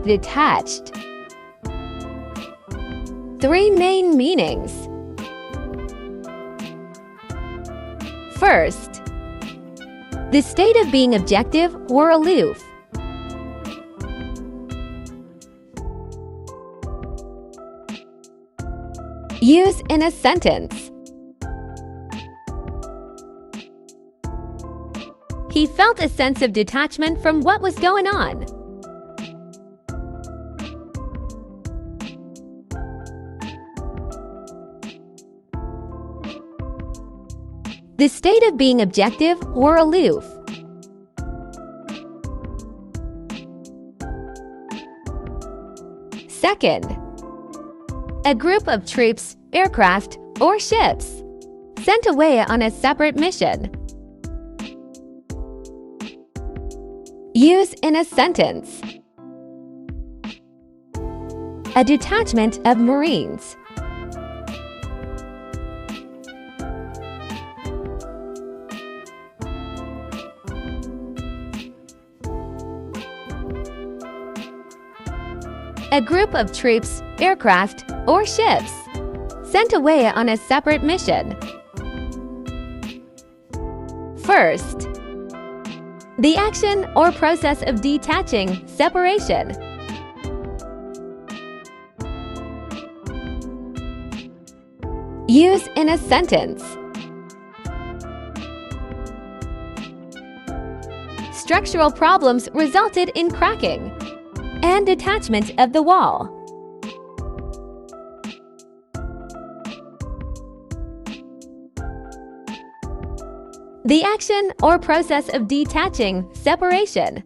Detached. 3 main meanings. First, the state of being objective or aloof. Use in a sentence. He felt a sense of detachment from what was going on. The state of being objective or aloof. Second, a group of troops, aircraft, or ships sent away on a separate mission. Use in a sentence. A detachment of Marines. A group of troops, aircraft, or ships sent away on a separate mission. First, the action or process of detaching, separation. Use in a sentence. Structural problems resulted in cracking and detachment of the wall. The action or process of detaching, separation.